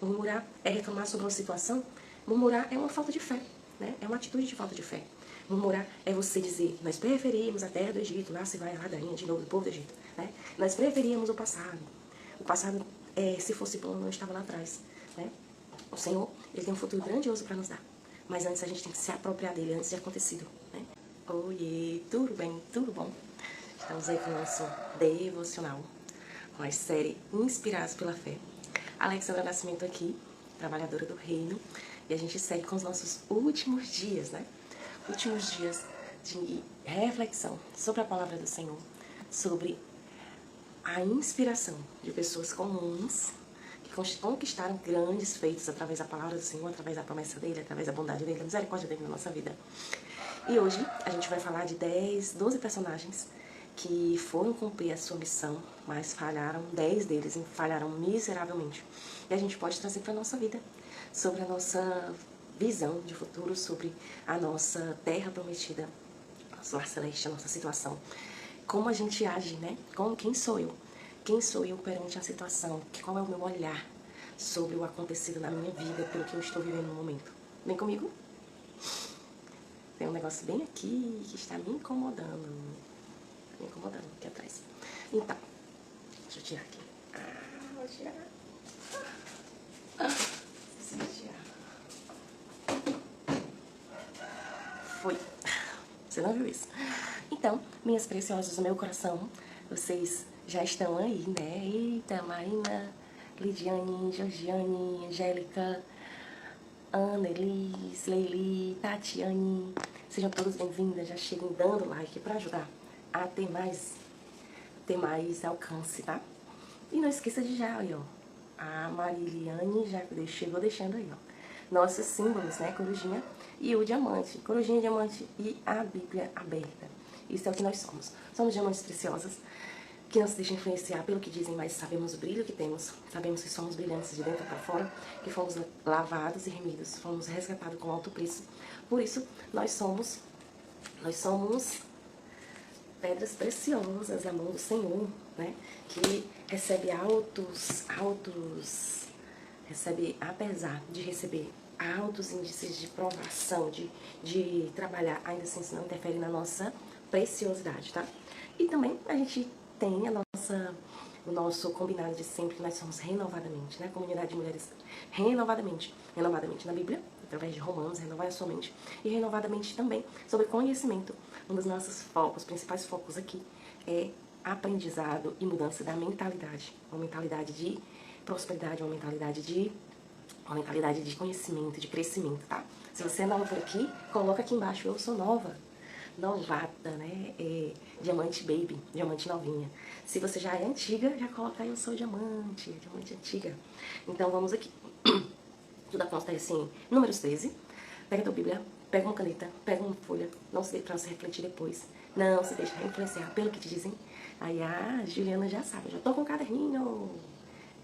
Murmurar é reclamar sobre uma situação. Murmurar é uma falta de fé, né? É uma atitude de falta de fé. Murmurar é você dizer, nós preferimos a terra do Egito, lá se vai a ladainha de novo do povo do Egito, né? Nós preferíamos o passado. O passado, se fosse bom, não estava lá atrás, né? O Senhor, Ele tem um futuro grandioso para nos dar. Mas antes a gente tem que se apropriar dele, antes de acontecido, né? Oiê, tudo bem, tudo bom? Estamos aí com o nosso devocional, com a série Inspirados pela Fé. Alexandra Nascimento aqui, trabalhadora do reino, e a gente segue com os nossos últimos dias, né? Últimos dias de reflexão sobre a palavra do Senhor, sobre a inspiração de pessoas comuns que conquistaram grandes feitos através da palavra do Senhor, através da promessa dele, através da bondade dele, da misericórdia dele na nossa vida. E hoje a gente vai falar de 12 personagens que foram cumprir a sua missão, mas falharam, 10 deles falharam miseravelmente. E a gente pode trazer para a nossa vida, sobre a nossa visão de futuro, sobre a nossa terra prometida, nosso lar celeste, a nossa situação. Como a gente age, né? Quem sou eu? Quem sou eu perante a situação? Qual é o meu olhar sobre o acontecido na minha vida, pelo que eu estou vivendo no momento? Vem comigo? Tem um negócio bem aqui que está me incomodando. Está me incomodando aqui atrás. Então, deixa eu tirar aqui. Vou tirar. Preciso tirar. Foi. Você não viu isso? Então, minhas preciosas do meu coração, vocês já estão aí, né? Eita, Marina, Lidiane, Georgiane, Angélica, Ana, Elis, Leili, Tatiane, sejam todos bem-vindas, já cheguem dando like para ajudar a ter mais alcance, tá? E não esqueça de já, aí, ó, a Mariliane já chegou deixando aí, ó, nossos símbolos, né, corujinha e o diamante, corujinha, diamante e a Bíblia aberta. Isso é o que nós somos. Somos diamantes preciosos, que não se deixam influenciar pelo que dizem, mas sabemos o brilho que temos, sabemos que somos brilhantes de dentro para fora, que fomos lavados e remidos, fomos resgatados com alto preço. Por isso, nós somos pedras preciosas na mão do Senhor, né? Que recebe recebe, apesar de receber altos índices de provação, de trabalhar, ainda assim isso não interfere na nossa preciosidade, tá? E também a gente tem o nosso combinado de sempre, que nós somos renovadamente, né? Comunidade de mulheres renovadamente na Bíblia, através de Romanos, renovar a sua mente, e renovadamente também sobre conhecimento. Um dos nossos focos, principais focos aqui, é aprendizado e mudança da mentalidade. Uma mentalidade de prosperidade, uma mentalidade de conhecimento, de crescimento, tá? Se você é nova por aqui, coloca aqui embaixo, eu sou nova. Novata, né? Diamante baby, diamante novinha. Se você já é antiga, já coloca aí, eu sou diamante antiga. Então vamos aqui. Tudo acontece em Números 13. Pega a tua Bíblia, pega uma caneta, pega uma folha, não se deixe para você refletir depois. Não se deixe influenciar pelo que te dizem. Aí a Juliana já sabe, eu já tô com o caderninho.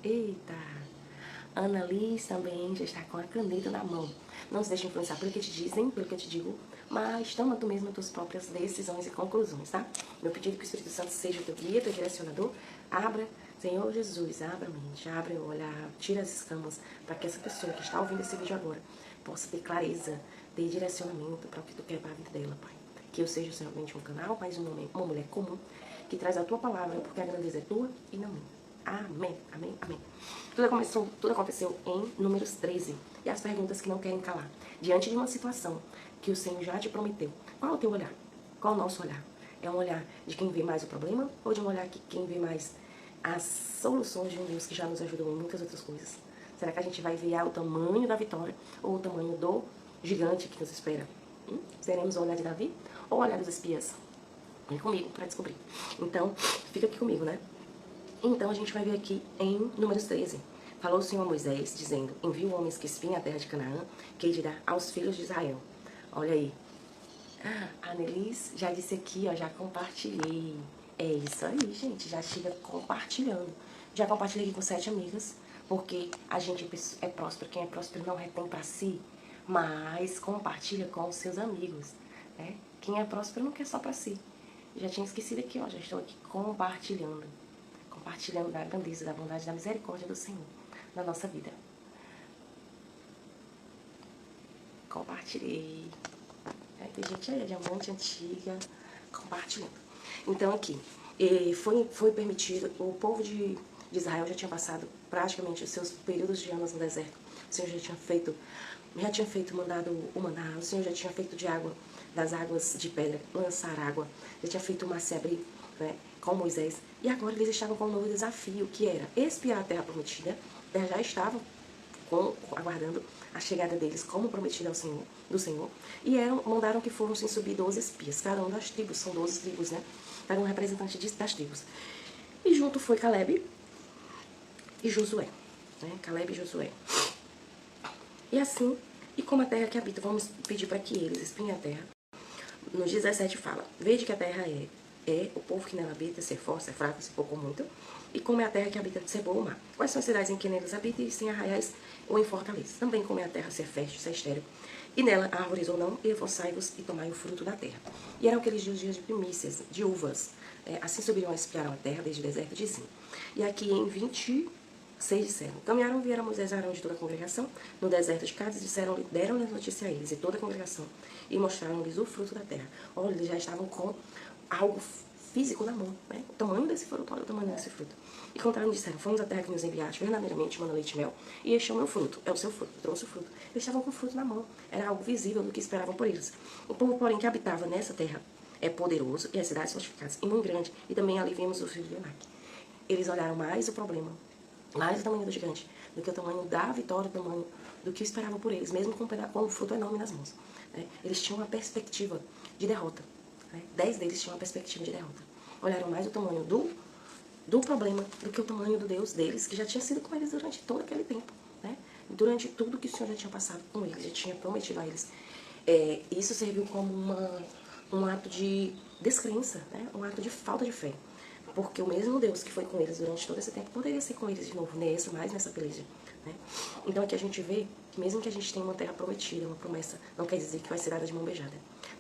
Eita! Ana Liz também já está com a caneta na mão. Não se deixe influenciar pelo que te dizem, pelo que eu te digo, mas toma tu mesmo as tuas próprias decisões e conclusões, tá? Meu pedido é que o Espírito Santo seja o teu guia, teu direcionador. Abra, Senhor Jesus, abra a mente, abre o olhar, tira as escamas, para que essa pessoa que está ouvindo esse vídeo agora possa ter clareza, ter direcionamento para o que tu quer para a vida dela, Pai. Que eu seja somente um canal, mas uma mulher comum, que traz a tua palavra, porque a grandeza é tua e não minha. Amém, amém, amém. Tudo aconteceu em Números 13. E as perguntas que não querem calar. Diante de uma situação que o Senhor já te prometeu, qual é o teu olhar? Qual é o nosso olhar? É um olhar de quem vê mais o problema ou de um olhar de quem vê mais as soluções de um Deus que já nos ajudou em muitas outras coisas? Será que a gente vai ver o tamanho da vitória ou o tamanho do gigante que nos espera? Seremos o olhar de Davi ou o olhar dos espias? Vem comigo para descobrir. Então, fica aqui comigo, né? Então a gente vai ver aqui em Números 13. Falou o Senhor a Moisés, dizendo, envia homens que espiem a terra de Canaã, que dirá aos filhos de Israel. Olha aí. A Anelis já disse aqui, ó, já compartilhei. É isso aí, gente, já chega compartilhando. Já compartilhei aqui com 7 amigas, porque a gente é próspero. Quem é próspero não retém para si, mas compartilha com os seus amigos, né? Quem é próspero não quer só para si. Já tinha esquecido aqui, ó, já estou aqui compartilhando da grandeza, da bondade, da misericórdia do Senhor na nossa vida. compartilhei. Tem gente aí, diamante antiga, compartilhando. Então aqui, foi permitido, o povo de Israel já tinha passado praticamente os seus períodos de anos no deserto. O Senhor já tinha feito mandado o maná, o Senhor já tinha feito de água, das águas de pedra, lançar água, já tinha feito o mar se abrir, né, com Moisés. E agora eles estavam com um novo desafio, que era espiar a terra prometida. Eles já estavam aguardando a chegada deles como prometida ao Senhor, do Senhor. E mandaram que fossem subir 12 espias, cada uma das tribos, são 12 tribos, né? Cada um representante das tribos. E junto foi Caleb e Josué, né? Caleb e Josué. E assim, e como a terra que habita, vamos pedir para que eles espiem a terra. No 17 fala, veja que a terra é o povo que nela habita, ser forte, ser fraco, ser pouco ou muito, e como é a terra que habita de ser boa ou má. Quais são as cidades em que neles habitam e sem arraiais ou em fortalezas? Também como é a terra ser fértil, ser estéril, e nela árvores ou não, e esforçai-vos e tomai o fruto da terra. E eram aqueles dias de primícias, de uvas. Assim subiriam e espiaram a terra desde o deserto de Zim. E aqui em 26 disseram, caminharam e vieram Moisés e Arão de toda a congregação no deserto de Cádiz, deram-lhes notícia a eles e toda a congregação e mostraram-lhes o fruto da terra. Olha, eles já estavam com algo físico na mão, né? O tamanho desse fruto, olha o tamanho desse fruto. E contaram e disseram, fomos à terra que nos enviaste, verdadeiramente manda leite e mel, e este é o meu fruto, é o seu fruto, trouxe o fruto. Eles estavam com o fruto na mão, era algo visível do que esperavam por eles. O povo, porém, que habitava nessa terra é poderoso, e as cidades fortificadas, e muito grande, e também ali vimos o filho de Anak. Eles olharam mais o problema, mais o tamanho do gigante, do que o tamanho da vitória, o tamanho do que esperavam por eles, mesmo com o fruto enorme nas mãos. Né? Eles tinham uma perspectiva de derrota. 10 deles tinham uma perspectiva de derrota. Olharam mais o tamanho do problema do que o tamanho do Deus deles, que já tinha sido com eles durante todo aquele tempo. Né? Durante tudo que o Senhor já tinha passado com eles, já tinha prometido a eles. Isso serviu como um ato de descrença, né? Um ato de falta de fé. Porque o mesmo Deus que foi com eles durante todo esse tempo poderia ser com eles de novo, mais nessa peleja. Né? Então aqui a gente vê que mesmo que a gente tenha uma terra prometida, uma promessa, não quer dizer que vai ser dada de mão beijada.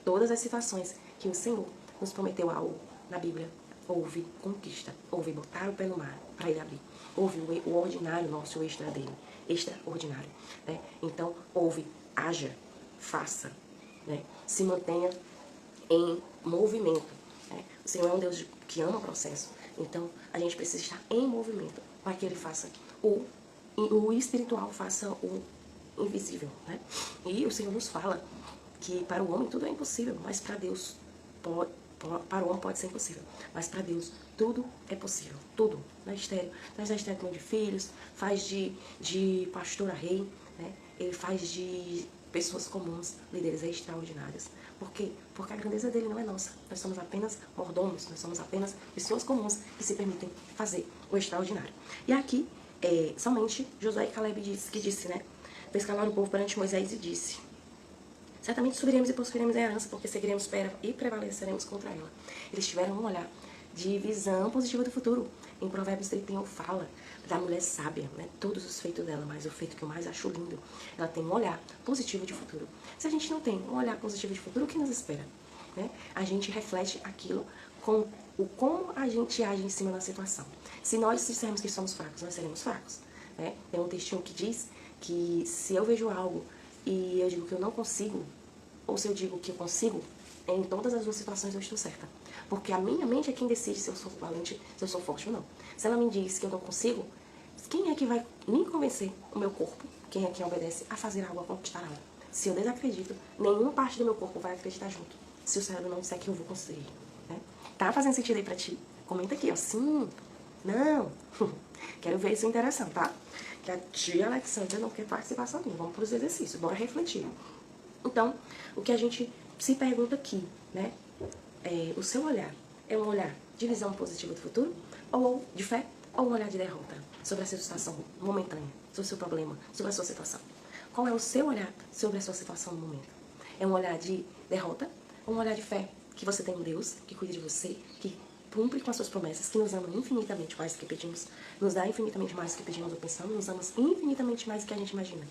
Todas as situações que o Senhor nos prometeu algo na Bíblia, houve conquista, houve botar o pé no mar para ele abrir. Houve o ordinário nosso, o extra dele, extraordinário. Né? Então houve, haja, faça, né? Se mantenha em movimento. Né? O Senhor é um Deus que ama o processo. Então, a gente precisa estar em movimento para que Ele faça o espiritual, faça o invisível. Né? E o Senhor nos fala que para o homem tudo é impossível, mas para Deus, para o homem pode ser impossível, mas para Deus tudo é possível. Tudo. Na estéreo. Nós na estéreo de filhos, faz de pastor a rei, né? Ele faz de pessoas comuns, líderes extraordinários. Por quê? Porque a grandeza dele não é nossa. Nós somos apenas mordomos, nós somos apenas pessoas comuns que se permitem fazer o extraordinário. E aqui, somente Josué e Caleb disse, né? Fez calar o povo perante Moisés e disse, certamente subiremos e possuiremos a herança, porque seguiremos e prevaleceremos contra ela. Eles tiveram um olhar de visão positiva do futuro. Em Provérbios 31 fala da mulher sábia, né? Todos os feitos dela, mas o feito que eu mais acho lindo, ela tem um olhar positivo de futuro. Se a gente não tem um olhar positivo de futuro, o que nos espera? Né? A gente reflete aquilo com como a gente age em cima da situação. Se nós dissermos que somos fracos, nós seremos fracos. Né? Tem um textinho que diz que se eu vejo algo e eu digo que eu não consigo, ou se eu digo que eu consigo, em todas as duas situações eu estou certa. Porque a minha mente é quem decide se eu sou valente, se eu sou forte ou não. Se ela me diz que eu não consigo, quem é que vai me convencer? O meu corpo. Quem é que obedece a fazer algo, a conquistar algo? Se eu desacredito, nenhuma parte do meu corpo vai acreditar junto. Se o cérebro não disser que eu vou conseguir. Né? Tá fazendo sentido aí pra ti? Comenta aqui, ó. Sim. Não. Quero ver sua interação, tá? Que a tia Alexandra não quer participar sozinha. Vamos para os exercícios. Bora refletir. Então, o que a gente se pergunta aqui, né? O seu olhar é um olhar de visão positiva do futuro, ou de fé, ou um olhar de derrota sobre a sua situação momentânea, sobre o seu problema, sobre a sua situação? Qual é o seu olhar sobre a sua situação no momento? É um olhar de derrota ou um olhar de fé? Que você tem um Deus que cuida de você, que cumpre com as suas promessas, que nos ama infinitamente mais do que pedimos, nos dá infinitamente mais do que pedimos ou pensamos, nos ama infinitamente mais do que a gente imagina.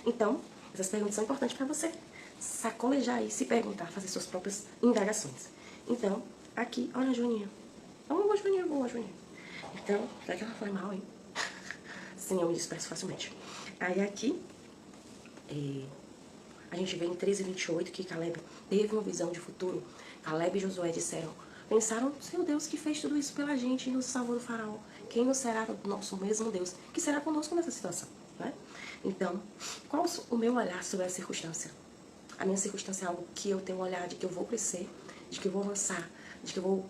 Então, essas perguntas são importantes para você sacolejar e se perguntar, fazer suas próprias indagações. Então, aqui, olha a Joaninha. Boa, Joaninha, boa, Joaninha. Então, será que ela foi mal, hein? Sim, eu me disperso facilmente. Aí aqui, A gente vê em 13:28 que Caleb teve uma visão de futuro. Caleb e Josué pensaram, Senhor Deus, que fez tudo isso pela gente e nos salvou do faraó. Quem nos será o nosso mesmo Deus, que será conosco nessa situação, né? Então, qual o meu olhar sobre a circunstância? A minha circunstância é algo que eu tenho um olhar de que eu vou crescer, de que eu vou avançar, de que eu vou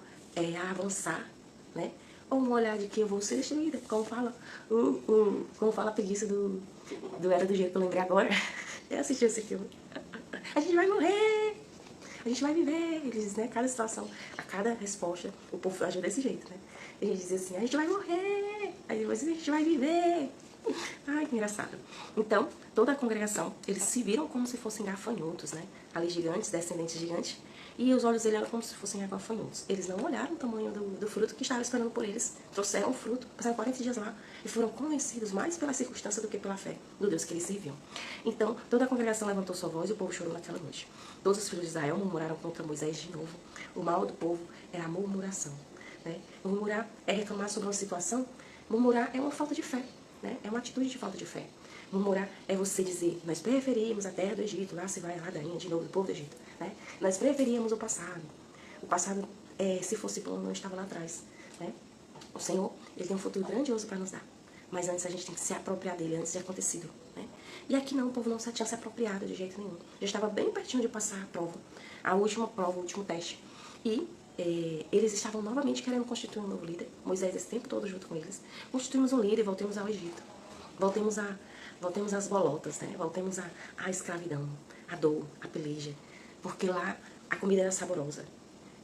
avançar, né? Ou um olhar de que eu vou ser destruída, como fala a preguiça do Era do Jeito que eu lembrei agora. Eu assisti esse filme. A gente vai morrer! A gente vai viver, eles dizem, né? Cada situação, a cada resposta, o povo agiu desse jeito, né? A gente dizia assim, a gente vai morrer, aí depois a gente vai viver. Ai, que engraçado. Então, toda a congregação, eles se viram como se fossem gafanhotos, né? Ali gigantes, descendentes gigantes, e os olhos deles eram como se fossem gafanhotos. Eles não olharam o tamanho do fruto que estava esperando por eles, trouxeram o fruto, passaram 40 dias lá, e foram convencidos mais pela circunstância do que pela fé do Deus que eles serviam. Então, toda a congregação levantou sua voz e o povo chorou naquela noite. Todos os filhos de Israel murmuraram contra Moisés de novo. O mal do povo era a murmuração, né? Murmurar é reclamar sobre uma situação. Murmurar é uma falta de fé, né? É uma atitude de falta de fé. Murmurar é você dizer, nós preferimos a terra do Egito, lá se vai a ladainha de novo do povo do Egito, né? Nós preferíamos o passado. O passado, se fosse bom, não estava lá atrás, né? O Senhor, Ele tem um futuro grandioso para nos dar. Mas antes a gente tem que se apropriar dele, antes de acontecido, né? E aqui não, o povo não tinha se apropriado de jeito nenhum. Já estava bem pertinho de passar a última prova, o último teste. E eles estavam novamente querendo constituir um novo líder. Moisés esse tempo todo junto com eles. Constituímos um líder e voltemos ao Egito. Voltemos às bolotas, né? Voltemos à escravidão, à dor, à peleja. Porque lá a comida era saborosa.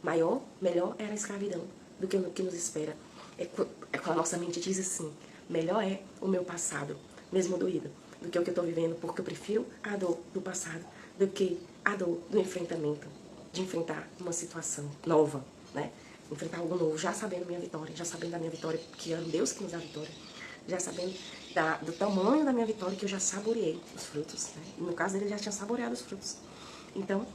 Melhor era a escravidão do que o que nos espera. A nossa mente diz assim, melhor é o meu passado, mesmo doído, do que o que eu estou vivendo, porque eu prefiro a dor do passado do que a dor do enfrentamento, de enfrentar uma situação nova, né? Enfrentar algo novo, já sabendo minha vitória, já sabendo da minha vitória, que é Deus que nos dá a vitória, já sabendo do tamanho da minha vitória, que eu já saboreei os frutos, né? E no caso dele, já tinha saboreado os frutos. Então,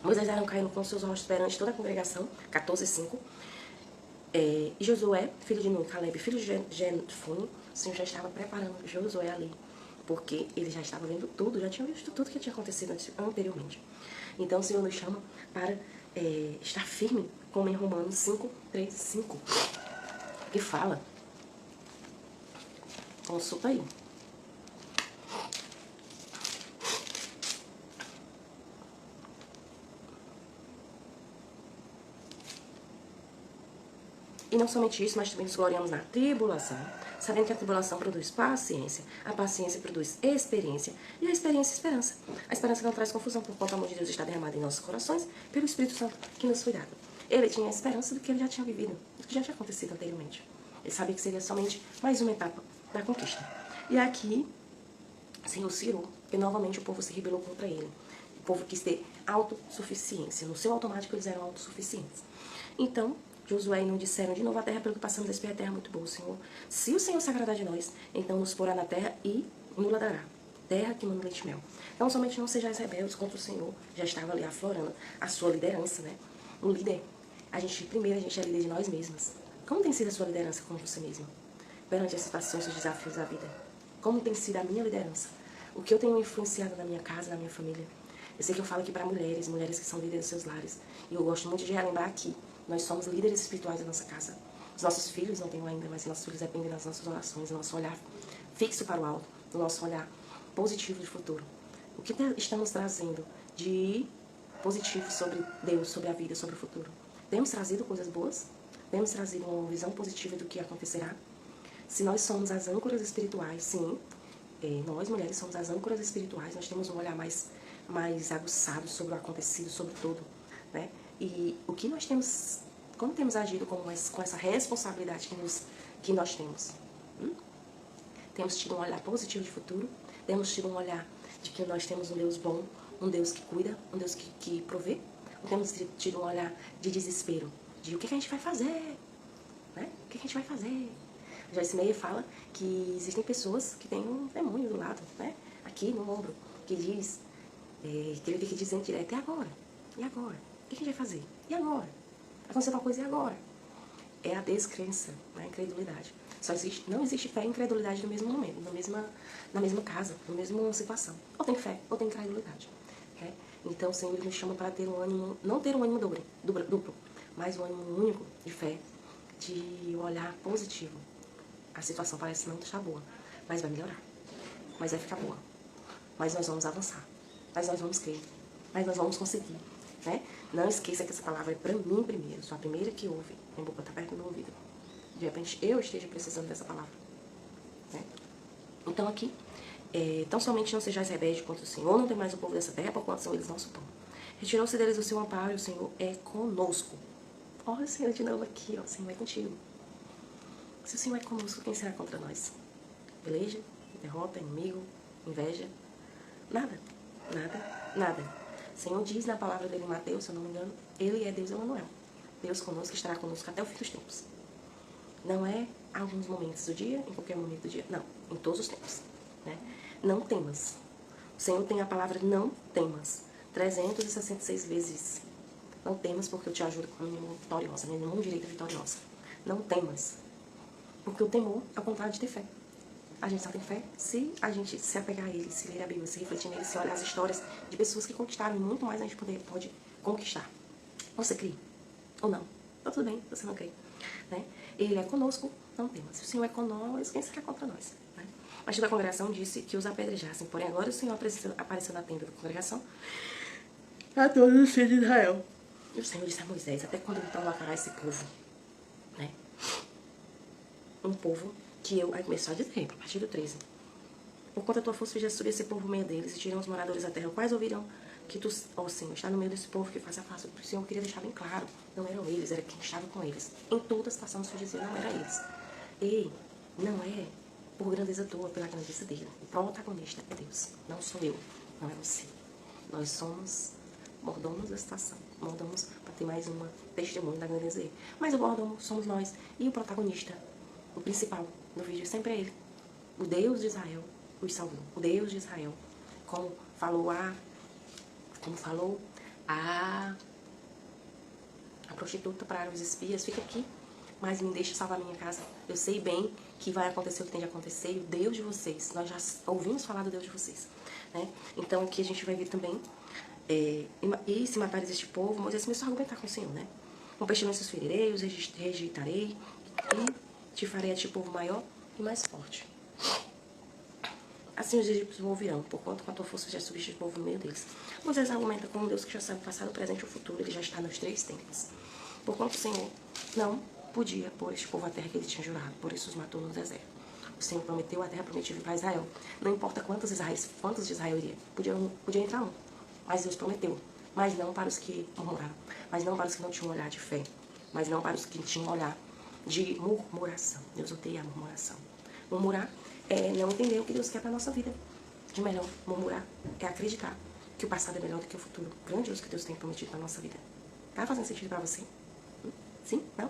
Moisés era caindo com seus rostos perante toda a congregação, 14:5. E Josué, filho de Nun, Caleb, filho de Jefune, o Senhor já estava preparando Josué ali, porque ele já estava vendo tudo, já tinha visto tudo que tinha acontecido anteriormente. Então o Senhor nos chama para estar firme, como em Romanos 5:3-5, que fala, consulta aí. E não somente isso, mas também nos gloriamos na tribulação, sabendo que a tribulação produz paciência, a paciência produz experiência, e a experiência, esperança. A esperança não traz confusão, por quanto o amor de Deus está derramado em nossos corações, pelo Espírito Santo que nos foi dado. Ele tinha a esperança do que ele já tinha vivido, do que já tinha acontecido anteriormente. Ele sabia que seria somente mais uma etapa da conquista. E aqui, Senhor cirou, porque novamente o povo se rebelou contra ele. O povo quis ter autossuficiência. No seu automático, eles eram autossuficientes. Então, Josué e Nun disseram de novo a terra, pelo que passamos despir a terra muito boa, Senhor. Se o Senhor se agradar de nós, então nos porá na terra e nos dará. Terra que manda leite e mel. Então, somente não sejais rebeldes contra o Senhor. Já estava ali aflorando a sua liderança, né? O líder, primeiro a gente é líder de nós mesmas. Como tem sido a sua liderança com você mesma? Perante as situações e os desafios da vida. Como tem sido a minha liderança? O que eu tenho influenciado na minha casa, na minha família? Eu sei que eu falo aqui para mulheres que são líderes dos seus lares. E eu gosto muito de relembrar aqui. Nós somos líderes espirituais da nossa casa. Os nossos filhos não têm ainda, mas nossos filhos dependem das nossas orações, do nosso olhar fixo para o alto, do nosso olhar positivo de futuro. O que estamos trazendo de positivo sobre Deus, sobre a vida, sobre o futuro? Temos trazido coisas boas? Temos trazido uma visão positiva do que acontecerá? Se nós somos as âncoras espirituais, sim, nós mulheres somos as âncoras espirituais, nós temos um olhar mais aguçado sobre o acontecido, sobre tudo, né? E o que nós temos, como temos agido com essa responsabilidade que nós temos? Temos tido um olhar positivo de futuro, temos tido um olhar de que nós temos um Deus bom, um Deus que cuida, um Deus que provê, ou temos tido um olhar de desespero, de o que a gente vai fazer, né? O que a gente vai fazer? Joyce Meyer fala que existem pessoas que têm um demônio do lado, né? Aqui no ombro, que diz, que ele fica dizendo direto, e agora? E agora? O que a gente vai fazer? E agora? Aconteceu uma coisa, e agora? É a descrença, né? A incredulidade. Não existe fé e incredulidade no mesmo momento, na mesma casa, na mesma situação. Ou tem fé, ou tem incredulidade. né? Então o Senhor ele nos chama para ter um ânimo, não ter um ânimo duplo, mas um ânimo único de fé, de olhar positivo. A situação parece não estar boa, mas vai melhorar, mas vai ficar boa, mas nós vamos avançar, mas nós vamos crer, mas nós vamos conseguir, né? Não esqueça que essa palavra é para mim primeiro, sou a primeira que ouve, minha boca está perto do meu ouvido. De repente eu esteja precisando dessa palavra, né? Então aqui, tão somente não sejais rebeldes contra o Senhor, não tem mais o povo dessa terra, porquanto são eles nosso povo. Retirou-se deles o seu amparo e o Senhor é conosco. Olha o Senhor de novo aqui, ó, o Senhor é contigo. Se o Senhor é conosco, quem será contra nós? Peleja, derrota, inimigo, inveja? Nada, nada, nada. O Senhor diz na palavra dele em Mateus, se eu não me engano, Ele é Deus Emanuel. Deus conosco, estará conosco até o fim dos tempos. Não é alguns momentos do dia, em qualquer momento do dia. Não, em todos os tempos, né? Não temas. O Senhor tem a palavra não temas. 366 vezes. Não temas porque eu te ajudo com a minha mão vitoriosa, minha mão direita vitoriosa. Não temas. Porque o temor é o contrário de ter fé. A gente só tem fé se a gente se apegar a ele, se ler a Bíblia, se refletir nele, se olhar as histórias de pessoas que conquistaram e muito mais a gente pode conquistar. Você crê? Ou não? Tá tudo bem, você não crê, né? Ele é conosco, não temas. Se o Senhor é conosco, quem será contra nós? Né? Mas toda a congregação disse que os apedrejassem. Porém, agora o Senhor apareceu na tenda da congregação a todos os filhos de Israel. E o Senhor disse a Moisés, até quando ele provocará esse povo? Né? Um povo que eu... Aí começou a dizer, a partir do 13. Porquanto a tua força fez subir esse povo no meio deles e tirou os moradores da terra, quais ouvirão que tu, ó Senhor, está no meio desse povo que faz a face. O Senhor queria deixar bem claro, não eram eles, era quem estava com eles. Em toda a situação, o Senhor dizia, não era eles. E não é por grandeza tua, pela grandeza dele. O protagonista é Deus, não sou eu, não é você. Nós somos mordomos da situação, mordomos para ter mais uma testemunho da grandeza dele. Mas o mordomo somos nós, e o protagonista, o principal do vídeo, sempre é ele. O Deus de Israel os salvou. O Deus de Israel, como falou a prostituta para os espias, fica aqui, mas me deixa salvar minha casa. Eu sei bem que vai acontecer o que tem de acontecer, e o Deus de vocês, nós já ouvimos falar do Deus de vocês, né? Então aqui a gente vai ver também, e se matares este povo, Moisés começou a argumentar com o Senhor, né? Com pestilências ferirei, os rejeitarei, e te farei a ti povo maior e mais forte. Assim os egípcios ouvirão, porquanto com a tua força já subiste o povo no meio deles. Moisés argumenta com um Deus que já sabe o passado, o presente e o futuro, ele já está nos 3 tempos. Porquanto o Senhor não podia pôr este povo à terra que ele tinha jurado, por isso os matou no deserto. O Senhor prometeu a terra prometida para Israel. Não importa quantos de Israel iria, podia entrar um, mas Deus prometeu. Mas não para os que murmuraram, mas não para os que não tinham um olhar de fé, mas não para os que tinham um olhar de murmuração. Deus odeia a murmuração. Murmurar é não entender o que Deus quer para a nossa vida. De melhor, murmurar é acreditar que o passado é melhor do que o futuro grandioso que Deus tem prometido para a nossa vida. Tá fazendo sentido para você? Sim? Não?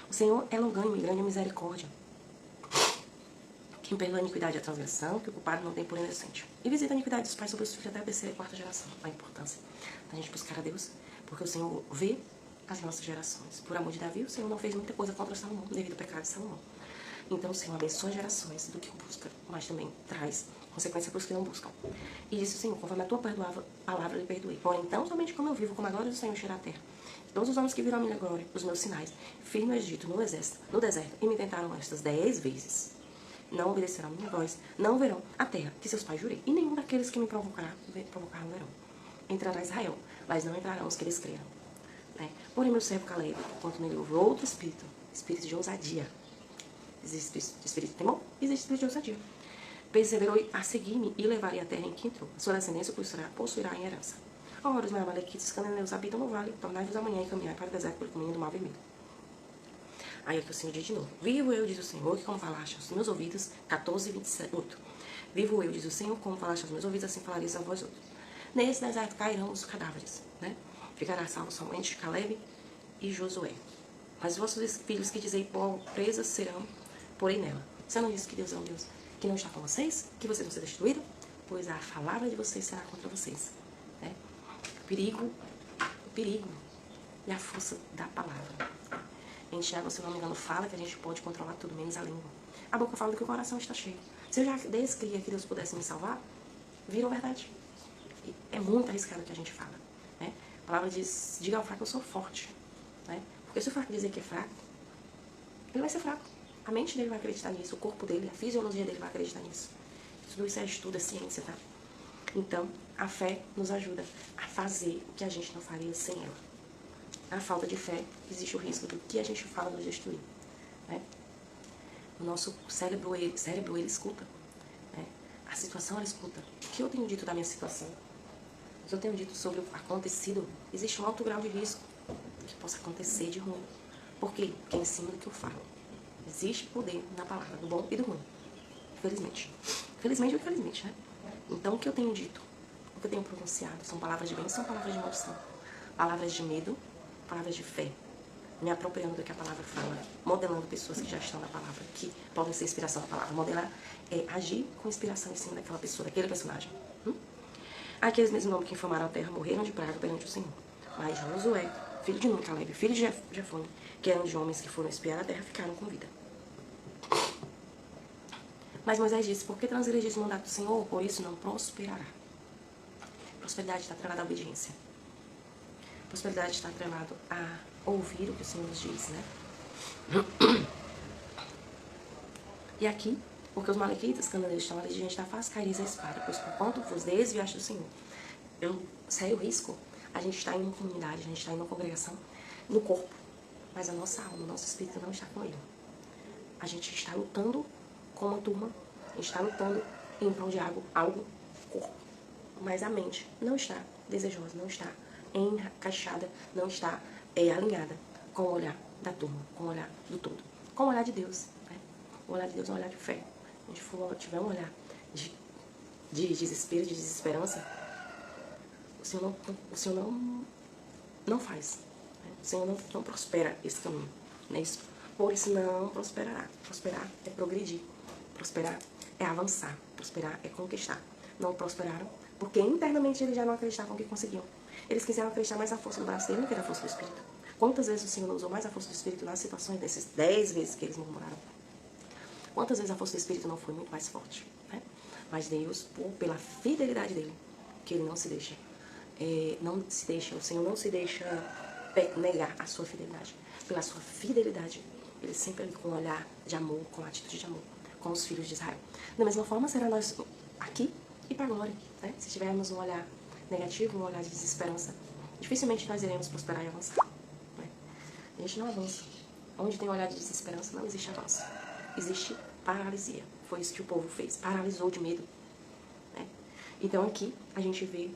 O Senhor é longânimo e grande em misericórdia. Quem perdoa a iniquidade e a transgressão, que o culpado não tem por inocente. E visita a iniquidade dos pais sobre os filhos até a 3ª e 4ª geração. A importância da gente buscar a Deus, porque o Senhor vê as nossas gerações. Por amor de Davi, o Senhor não fez muita coisa contra Salomão, devido ao pecado de Salomão. Então o Senhor abençoa as gerações do que o busca, mas também traz consequência para os que não buscam. E disse o Senhor, conforme a tua palavra lhe perdoei. Porém, então, somente como eu vivo, como a glória do Senhor encherá a terra. Todos os homens que viram a minha glória, os meus sinais, firme no Egito, no deserto, e me tentaram estas 10 vezes, não obedecerão a minha voz, não verão a terra que seus pais jurei. E nenhum daqueles que me provocaram verão. Entrará Israel, mas não entrarão os que eles creram. Né? Porém, meu servo Caleb, enquanto nele houve outro espírito de ousadia. Existe espírito de temor, existe espírito de ousadia. Perseverou a seguir-me e levarei a terra em que entrou. A sua descendência possuirá em herança. Ora, os Amalequitas, os cananeus habitam no vale, tornai-vos amanhã e caminhai para o deserto pelo caminho do Mar Vermelho. Aí aqui o Senhor diz de novo. Vivo eu, diz o Senhor, que como falaste aos meus ouvidos, 14, 28. Vivo eu, diz o Senhor, como falaste aos meus ouvidos, assim falareis a vós outros. Nesse deserto cairão os cadáveres, né? Ficará salvo somente Caleb e Josué. Mas vossos filhos que dizei presas serão, porém nela. Você não disse que Deus é um Deus que não está com vocês? Que vocês vão ser destruídos? Pois a palavra de vocês será contra vocês. Né? O perigo e a força da palavra. Em Tiago, se eu não me engano, fala que a gente pode controlar tudo, menos a língua. A boca fala que o coração está cheio. Se eu já descria que Deus pudesse me salvar, virou verdade. E é muito arriscado o que a gente fala, né? A palavra diz, diga ao fraco, eu sou forte, né? Porque se o fraco dizer que é fraco, ele vai ser fraco. A mente dele vai acreditar nisso, o corpo dele, a fisiologia dele vai acreditar nisso. Tudo isso é estudo, é ciência, tá? Então, a fé nos ajuda a fazer o que a gente não faria sem ela. Na falta de fé, existe o risco do que a gente fala nos destruir, né? O nosso cérebro, ele escuta, né? A situação, ela escuta. O que eu tenho dito da minha situação? O que eu tenho dito sobre o acontecido? Existe um alto grau de risco que possa acontecer de ruim. Por quê? Porque é em cima do que eu falo. Existe poder na palavra, do bom e do ruim. Infelizmente. Infelizmente ou infelizmente, né? Então, o que eu tenho dito, o que eu tenho pronunciado, são palavras de bênção, palavras de maldição. Palavras de medo, palavras de fé. Me apropriando do que a palavra fala. Modelando pessoas que já estão na palavra, que podem ser inspiração da palavra. Modelar é agir com inspiração em cima daquela pessoa, daquele personagem. Aqueles mesmos nomes que infamaram a terra morreram de praga perante o Senhor. Mas Josué, filho de Nun, Caleb, filho de Jefone, que eram de homens que foram espiar a terra, ficaram com vida. Mas Moisés disse, por que transgredis o mandato do Senhor? Por isso não prosperará. Prosperidade está atrelada à obediência. Prosperidade está atrelada a ouvir o que o Senhor nos diz, né? E aqui, porque os malequitas, cananeus, estão ali diante da face, caireis a espada, pois por quanto vos desviaste do Senhor. Eu sei o risco. A gente está em uma comunidade, a gente está em uma congregação, no corpo, mas a nossa alma, o nosso espírito não está com ele. A gente está lutando com uma turma, a gente está lutando em prol de algo, corpo. Mas a mente não está desejosa, não está encaixada, não está alinhada com o olhar da turma, com o olhar do todo, com o olhar de Deus, né? O olhar de Deus é um olhar de fé. Se a gente tiver um olhar de desespero, de desesperança, o Senhor não faz. Né? O Senhor não prospera esse caminho. Não é isso? Por isso não prosperará. Prosperar é progredir. Prosperar é avançar. Prosperar é conquistar. Não prosperaram porque internamente eles já não acreditavam que conseguiam. Eles quiseram acreditar mais na força do braço dele do que na força do Espírito. Quantas vezes o Senhor não usou mais a força do Espírito nas situações desses 10 vezes que eles murmuraram? Quantas vezes a força do Espírito não foi muito mais forte? Né? Mas Deus, pela fidelidade dele, que ele não se deixa, o Senhor não se deixa negar a sua fidelidade. Pela sua fidelidade, ele sempre ali com um olhar de amor, com uma atitude de amor, com os filhos de Israel. Da mesma forma, será nós aqui e para a glória. Né? Se tivermos um olhar negativo, um olhar de desesperança, dificilmente nós iremos prosperar e avançar. Né? A gente não avança. Onde tem um olhar de desesperança, não existe avanço. Existe paralisia. Foi isso que o povo fez. Paralisou de medo. Né? Então aqui a gente vê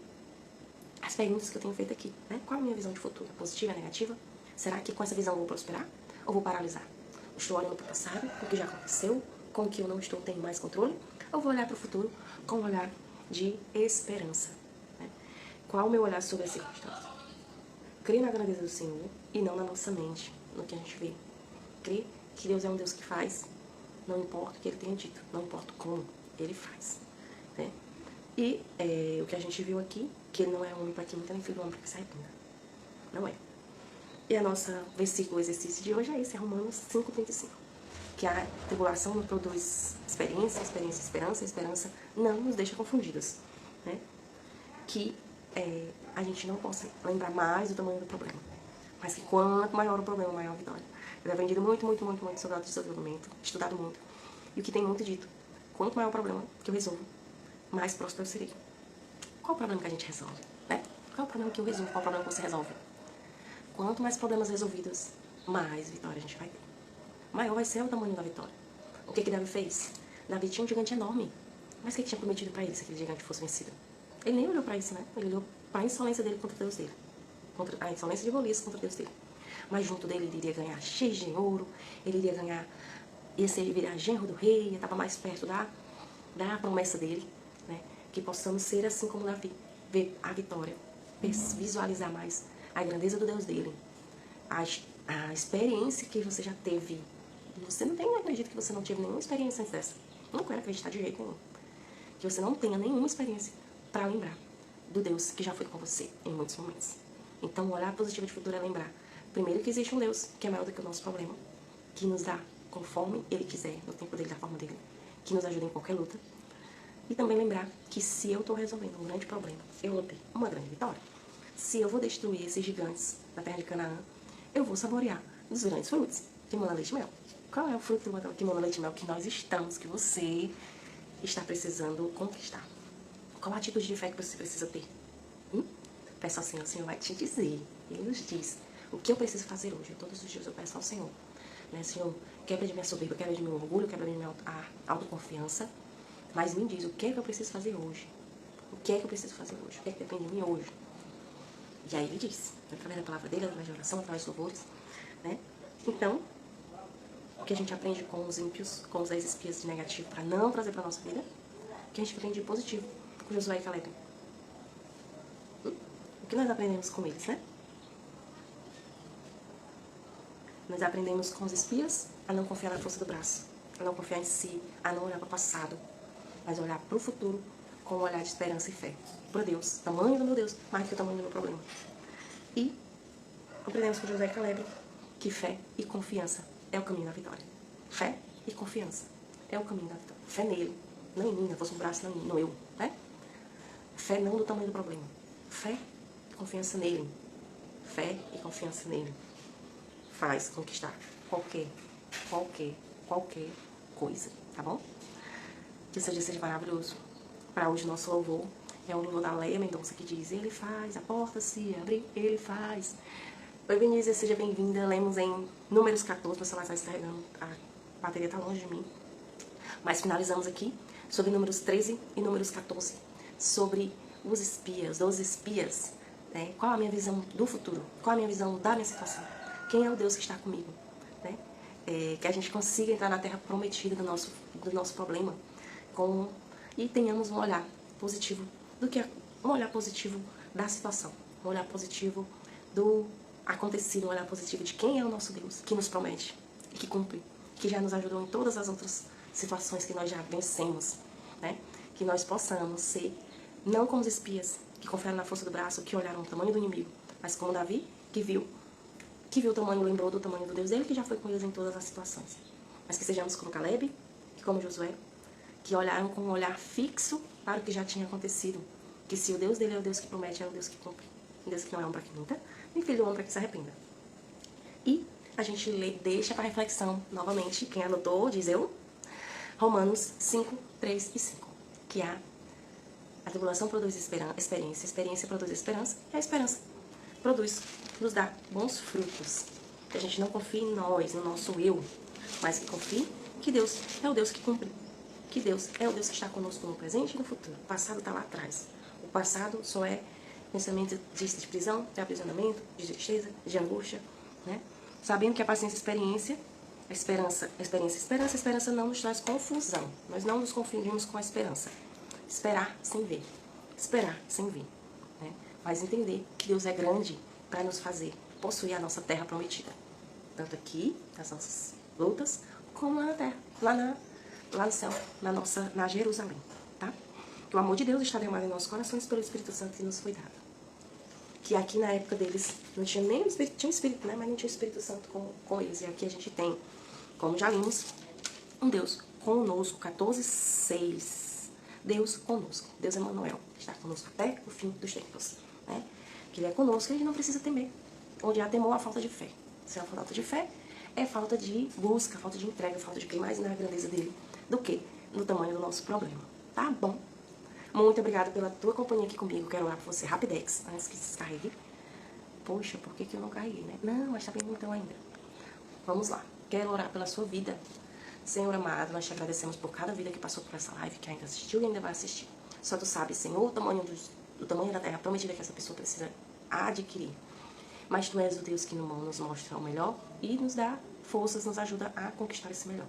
as perguntas que eu tenho feito aqui. Né? Qual a minha visão de futuro? Positiva ou negativa? Será que com essa visão eu vou prosperar? Ou vou paralisar? Estou olhando para o passado, o que já aconteceu, com o que eu não estou tendo mais controle? Ou vou olhar para o futuro com um olhar de esperança? Né? Qual o meu olhar sobre a circunstância? Crer na grandeza do Senhor e não na nossa mente, no que a gente vê. Crer que Deus é um Deus que faz, não importa o que Ele tenha dito, não importa como Ele faz. Né? E o que a gente viu aqui, que Ele não é homem para que minta, nem filho do homem para que se arrependa. Não é. E a nossa versículo, exercício de hoje é esse, é Romanos 5,35. Que a tribulação não produz experiência, esperança não nos deixa confundidos. Né? Que a gente não possa lembrar mais do tamanho do problema. Mas que quanto maior o problema, maior a vitória. Eu tenho aprendido muito sobre autodesenvolvimento, estudado muito. E o que tem muito dito, quanto maior o problema que eu resolvo, mais próspero eu serei. Qual o problema que a gente resolve? Né? Qual o problema que eu resolvo? Qual o problema que você resolve? Quanto mais problemas resolvidos, mais vitória a gente vai ter. Maior vai ser o tamanho da vitória. O que Davi fez? Davi tinha um gigante enorme. Mas o que tinha prometido para ele se aquele gigante fosse vencido? Ele nem olhou para isso, né? Ele olhou para a insolência dele contra Deus dele. Contra a insolência de Golias contra Deus dele. Mas junto dele ele iria ganhar X de ouro, ele iria ganhar, virar genro do rei, estava mais perto da promessa dele. Né? Que possamos ser assim como Davi, ver a vitória, visualizar mais a grandeza do Deus dele, a experiência que você já teve. Você não tem, eu acredito que você não teve nenhuma experiência antes dessa. Não quero acreditar de jeito nenhum. Que você não tenha nenhuma experiência para lembrar do Deus que já foi com você em muitos momentos. Então, o olhar positivo de futuro é lembrar, primeiro, que existe um Deus que é maior do que o nosso problema, que nos dá conforme Ele quiser, no tempo dele, da forma dele, que nos ajuda em qualquer luta. E também lembrar que se eu estou resolvendo um grande problema, eu vou ter uma grande vitória. Se eu vou destruir esses gigantes da terra de Canaã, eu vou saborear dos grandes frutos de mana, leite e mel. Qual é o fruto de mana, leite e mel que nós estamos, que você está precisando conquistar? Qual a atitude de fé que você precisa ter? Peça ao Senhor, o Senhor vai te dizer. Ele nos diz o que eu preciso fazer hoje. Todos os dias eu peço ao Senhor. Né? Senhor, quebra de minha soberba, quebra de meu orgulho, quebra de minha autoconfiança. Mas me diz o que é que eu preciso fazer hoje. O que é que eu preciso fazer hoje? O que é que depende de mim hoje? E aí ele diz, através da palavra dele, através de oração, através de louvores. Né? Então, o que a gente aprende com os ímpios, com os 10 espias de negativo, para não trazer para a nossa vida, o que a gente aprende de positivo com Josué e Caleb. O que nós aprendemos com eles, né? Nós aprendemos com os espias a não confiar na força do braço, a não confiar em si, a não olhar para o passado, mas olhar para o futuro com um olhar de esperança e fé. Para Deus, tamanho do meu Deus, mais do que o tamanho do meu problema. E aprendemos com Josué e Caleb que fé e confiança é o caminho da vitória. Fé e confiança é o caminho da vitória. Fé nele, não em mim, não fosse um braço, não em mim, não eu, né? Fé não do tamanho do problema. Fé e confiança nele. Fé e confiança nele faz conquistar qualquer coisa, tá bom? Que esse dia seja maravilhoso. Para hoje, nosso louvor é o louvor da Leia Mendonça, que diz: Ele faz, a porta se abre, Ele faz. Oi, Benícia, seja bem-vinda. Lemos em Números 14, meu celular está descarregando, a bateria está longe de mim. Mas finalizamos aqui sobre Números 13 e Números 14, sobre os espias, 12 espias. Né? Qual a minha visão do futuro? Qual a minha visão da minha situação? Quem é o Deus que está comigo? Né? Que a gente consiga entrar na terra prometida do nosso problema e tenhamos um olhar positivo um olhar positivo da situação, um olhar positivo do acontecido, um olhar positivo de quem é o nosso Deus, que nos promete e que cumpre, que já nos ajudou em todas as outras situações que nós já vencemos, né? Que nós possamos ser, não como os espias que confiaram na força do braço, que olharam o tamanho do inimigo, mas como Davi, que viu o tamanho, lembrou do tamanho do Deus dele, que já foi com eles em todas as situações. Mas que sejamos como Caleb, que como Josué, que olharam com um olhar fixo para o que já tinha acontecido. Que se o Deus dele é o Deus que promete, é o Deus que cumpre. Um Deus que não é homem para que minta, nem filho do homem para que se arrependa. E a gente deixa para reflexão, novamente, quem anotou, diz eu, Romanos 5, 3 e 5. Que a tribulação produz experiência, a experiência produz esperança, e a esperança nos dá bons frutos. Que a gente não confie em nós, no nosso eu, mas que confie que Deus é o Deus que cumpre. Que Deus é o Deus que está conosco no presente e no futuro. O passado está lá atrás. O passado só é pensamento de prisão, de aprisionamento, de tristeza, de angústia, né? Sabendo que a paciência é experiência, a esperança não nos traz confusão. Nós não nos confundimos com a esperança. Esperar sem ver. Né? Mas entender que Deus é grande para nos fazer possuir a nossa terra prometida. Tanto aqui, nas nossas lutas, como lá na terra, lá no céu, na Jerusalém, tá? Que o amor de Deus está derramado em nossos corações pelo Espírito Santo que nos foi dado. Que aqui na época deles não tinha nem o Espírito, tinha o Espírito, né? Mas não tinha o Espírito Santo com eles. E aqui a gente tem, como já vimos, um Deus conosco, 14:6. Deus conosco. Deus Emmanuel, está conosco até o fim dos tempos, né? Que Ele é conosco e a gente não precisa temer. Onde há temor, há falta de fé. Se há falta de fé, é falta de busca, falta de entrega, falta de crer mais na grandeza dele do que no tamanho do nosso problema. Tá bom? Muito obrigada pela tua companhia aqui comigo. Quero orar por você rapidex, antes que descarregue. Poxa, por que eu não carreguei, né? Não, mas tá bem então ainda. Vamos lá. Quero orar pela sua vida. Senhor amado, nós te agradecemos por cada vida que passou por essa live, que ainda assistiu e ainda vai assistir. Só tu sabes, Senhor, o tamanho da terra prometida que essa pessoa precisa adquirir. Mas tu és o Deus que nos mostra o melhor e nos dá forças, nos ajuda a conquistar esse melhor.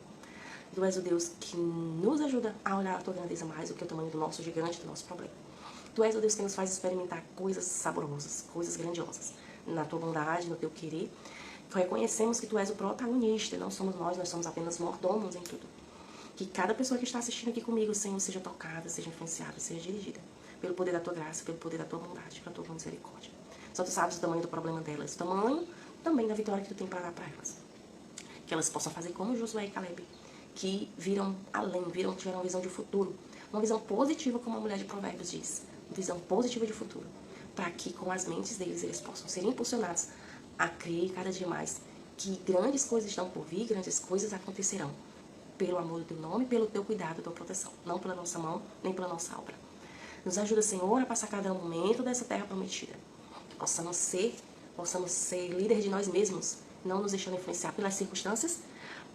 Tu és o Deus que nos ajuda a olhar a tua grandeza mais do que o tamanho do nosso gigante, do nosso problema. Tu és o Deus que nos faz experimentar coisas saborosas, coisas grandiosas, na tua bondade, no teu querer. Reconhecemos que tu és o protagonista, não somos nós somos apenas mordomos em tudo. Que cada pessoa que está assistindo aqui comigo, Senhor, seja tocada, seja influenciada, seja dirigida pelo poder da tua graça, pelo poder da tua bondade, pela tua misericórdia. Só tu sabes o tamanho do problema delas, o tamanho também da vitória que tu tem para dar para elas. Que elas possam fazer como Josué e Caleb, que viram além, tiveram uma visão de futuro, uma visão positiva, como a mulher de Provérbios diz, uma visão positiva de futuro, para que com as mentes deles eles possam ser impulsionados a crer cada dia mais que grandes coisas estão por vir, grandes coisas acontecerão, pelo amor do teu nome, pelo teu cuidado, tua proteção, não pela nossa mão, nem pela nossa obra. Nos ajuda, Senhor, a passar cada momento dessa terra prometida. Que possamos ser líderes de nós mesmos, não nos deixando influenciar pelas circunstâncias,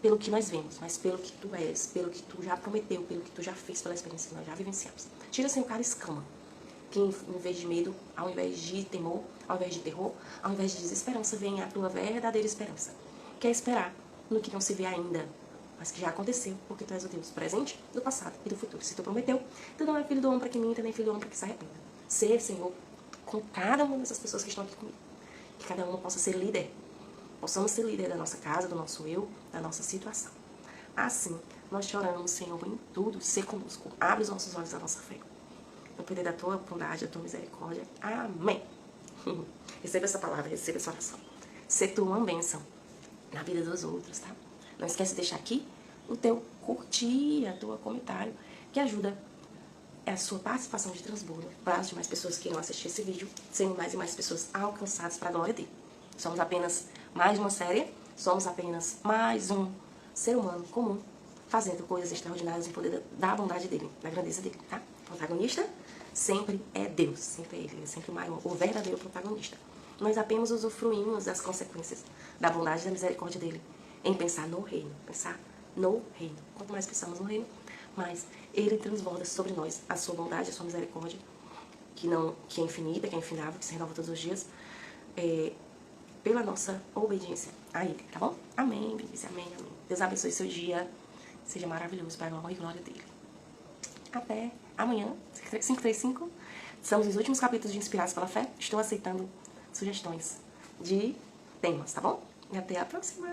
pelo que nós vemos, mas pelo que Tu és, pelo que Tu já prometeu, pelo que Tu já fez, pela experiência que nós já vivenciamos. Tira, Senhor, cada escama, que em vez de medo, ao invés de temor, ao invés de terror, ao invés de desesperança, venha a Tua verdadeira esperança, que é esperar no que não se vê ainda, mas que já aconteceu, porque Tu és o Deus presente, do passado e do futuro. Se Tu prometeu, Tu não é filho do homem para que minta, nem filho do homem para que se arrependa. Ser, Senhor, com cada uma dessas pessoas que estão aqui comigo. Que cada uma possa ser líder. Possamos ser líder da nossa casa, do nosso eu, da nossa situação. Assim, nós te oramos, Senhor, em tudo, ser conosco. Abre os nossos olhos da nossa fé. No poder da Tua bondade, da Tua misericórdia. Amém. Receba essa palavra, receba essa oração. Ser Tu uma bênção na vida dos outros, tá? Não esquece de deixar aqui o teu curtir, o teu comentário, que ajuda a sua participação de transbordo para as demais pessoas que irão assistir esse vídeo, serem mais e mais pessoas alcançadas para a glória dele. Somos apenas mais uma série, somos apenas mais um ser humano comum, fazendo coisas extraordinárias em poder da bondade dele, da grandeza dele, tá? O protagonista sempre é Deus, sempre é ele é sempre o maior, o verdadeiro protagonista. Nós apenas usufruímos das consequências da bondade e da misericórdia dele, em pensar no reino, pensar no reino. Quanto mais pensamos no reino, mais ele transborda sobre nós a sua bondade, a sua misericórdia, que é infinita, que é infindável, que se renova todos os dias, pela nossa obediência a ele, tá bom? Amém, beleza, amém, amém. Deus abençoe seu dia, seja maravilhoso para a honra e glória dele. Até amanhã, 535. São os últimos capítulos de Inspirados pela Fé. Estou aceitando sugestões de temas, tá bom? E até a próxima!